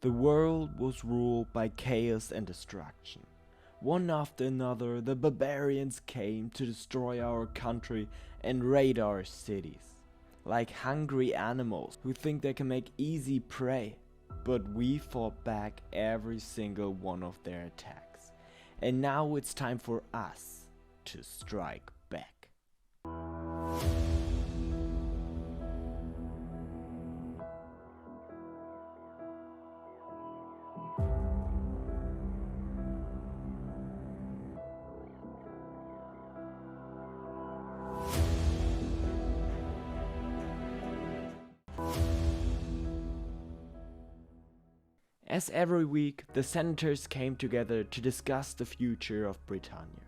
The world was ruled by chaos and destruction. One after another, the barbarians came to destroy our country and raid our cities, like hungry animals who think they can make easy prey. But we fought back every single one of their attacks, and now it's time for us to strike back. As every week, the senators came together to discuss the future of Britannia.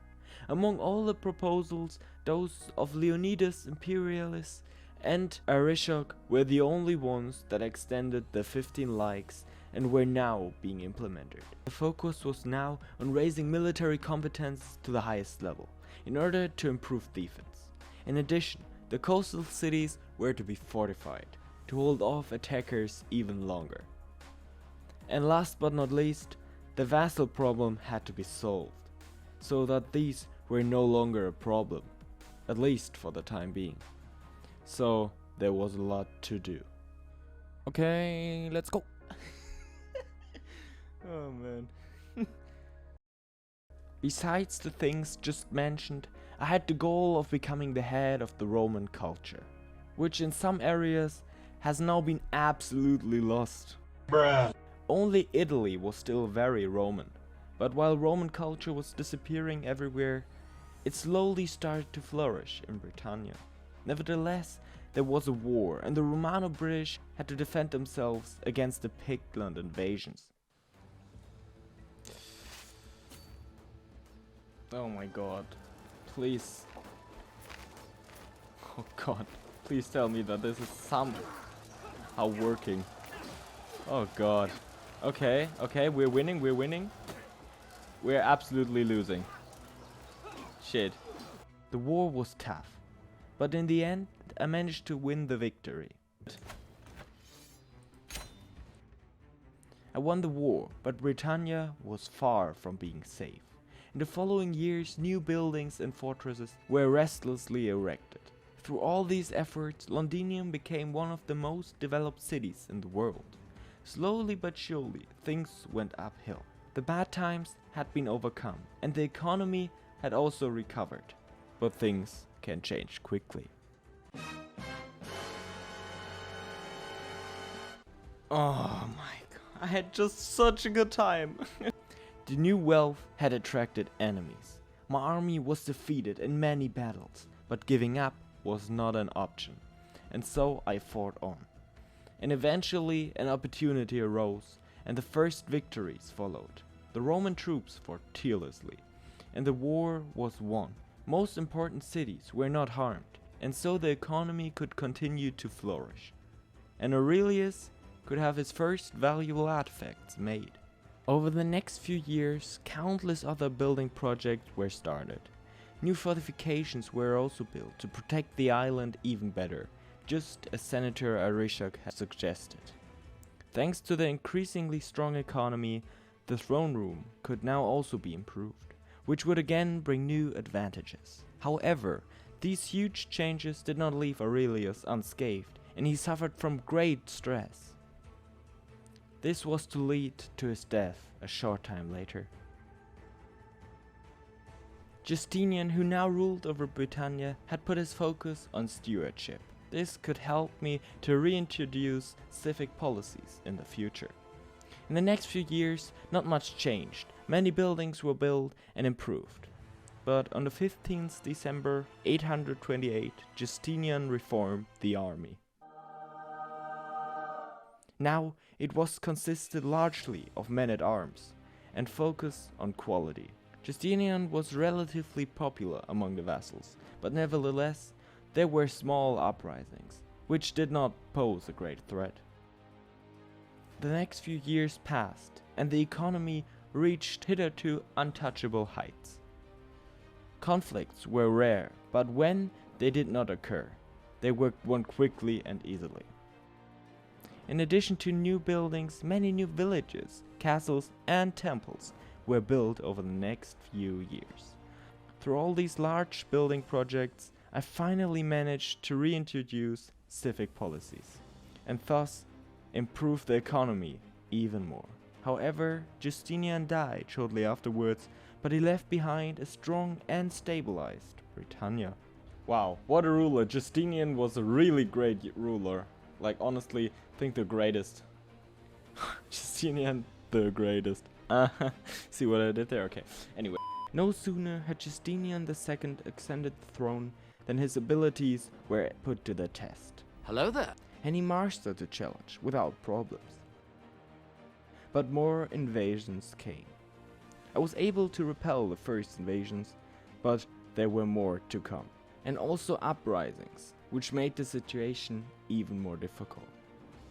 Among all the proposals, those of Leonidas Imperialis and Aurelius were the only ones that extended the 15 likes and were now being implemented. The focus was now on raising military competence to the highest level, in order to improve defense. In addition, the coastal cities were to be fortified, to hold off attackers even longer. And last but not least, the vassal problem had to be solved, so that these were no longer a problem, at least for the time being. So there was a lot to do. Okay, let's go. Oh man. Besides the things just mentioned, I had the goal of becoming the head of the Roman culture, which in some areas has now been absolutely lost. Bruh. Only Italy was still very Roman, but while Roman culture was disappearing everywhere, it slowly started to flourish in Britannia. Nevertheless, there was a war, and the Romano British had to defend themselves against the Pictland invasions. Oh my god, please. Oh god, please tell me that this is somehow working. Oh god. Okay, we're winning. We're absolutely losing. Shit. The war was tough, but in the end, I managed to win the victory. I won the war, but Britannia was far from being safe. In the following years, new buildings and fortresses were restlessly erected. Through all these efforts, Londinium became one of the most developed cities in the world. Slowly but surely, things went uphill. The bad times had been overcome, and the economy had also recovered. But things can change quickly. Oh my god, I had just such a good time. The new wealth had attracted enemies. My army was defeated in many battles, but giving up was not an option. And so I fought on. And eventually an opportunity arose, and the first victories followed. The Roman troops fought tirelessly, and the war was won. Most important cities were not harmed, and so the economy could continue to flourish. And Aurelius could have his first valuable artifacts made. Over the next few years, countless other building projects were started. New fortifications were also built to protect the island even better, just as Senator Aurelius had suggested. Thanks to the increasingly strong economy, the throne room could now also be improved, which would again bring new advantages. However, these huge changes did not leave Aurelius unscathed, and he suffered from great stress. This was to lead to his death a short time later. Justinian, who now ruled over Britannia, had put his focus on stewardship. This could help me to reintroduce civic policies in the future. In the next few years, not much changed. Many buildings were built and improved. But on the 15th December 828, Justinian reformed the army. Now it was consisted largely of men-at-arms and focused on quality. Justinian was relatively popular among the vassals, but nevertheless, there were small uprisings, which did not pose a great threat. The next few years passed, and the economy reached hitherto untouchable heights. Conflicts were rare, but when they did not occur, they were won quickly and easily. In addition to new buildings, many new villages, castles and temples were built over the next few years. Through all these large building projects, I finally managed to reintroduce civic policies, and thus improve the economy even more. However, Justinian died shortly afterwards, but he left behind a strong and stabilized Britannia. Wow, what a ruler! Justinian was a really great ruler. Like, honestly, I think the greatest. Justinian, the greatest. See what I did there? Okay. Anyway, no sooner had Justinian II ascended the throne than his abilities were put to the test. Hello there. And he mastered the challenge without problems. But more invasions came. I was able to repel the first invasions, but there were more to come. And also uprisings, which made the situation even more difficult.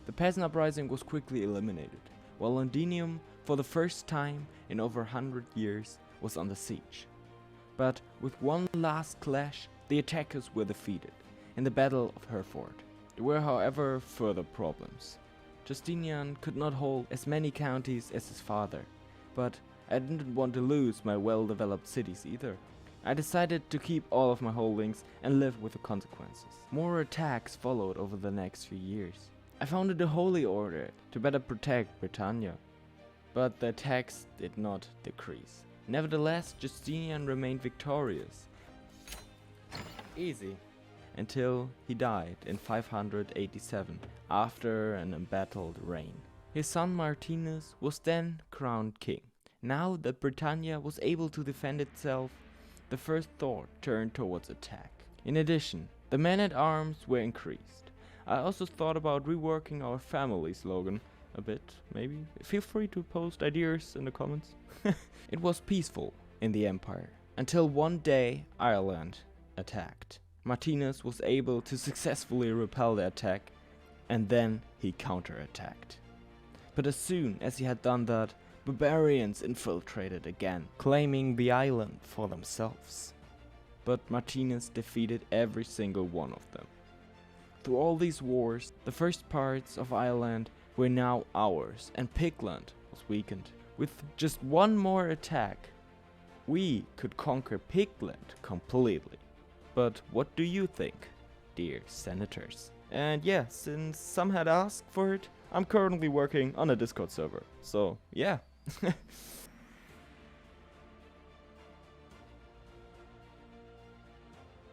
The peasant uprising was quickly eliminated, while Londinium, for the first time in over 100 years, was under siege. But with one last clash, the attackers were defeated in the Battle of Hereford. There were, however, further problems. Justinian could not hold as many counties as his father, but I didn't want to lose my well-developed cities either. I decided to keep all of my holdings and live with the consequences. More attacks followed over the next few years. I founded a holy order to better protect Britannia, but the attacks did not decrease. Nevertheless, Justinian remained victorious. Easy. Until he died in 587 after an embattled reign. His son Martinus was then crowned king. Now that Britannia was able to defend itself, the first thought turned towards attack. In addition, the men-at-arms were increased. I also thought about reworking our family slogan a bit, maybe. Feel free to post ideas in the comments. It was peaceful in the empire, until one day Ireland attacked. Martinus was able to successfully repel the attack, and then he counterattacked. But as soon as he had done that, barbarians infiltrated again, claiming the island for themselves. But Martinus defeated every single one of them. Through all these wars, the first parts of Ireland were now ours, and Pigland was weakened. With just one more attack, we could conquer Pigland completely. But what do you think, dear senators? And yeah, since some had asked for it, I'm currently working on a Discord server. So yeah.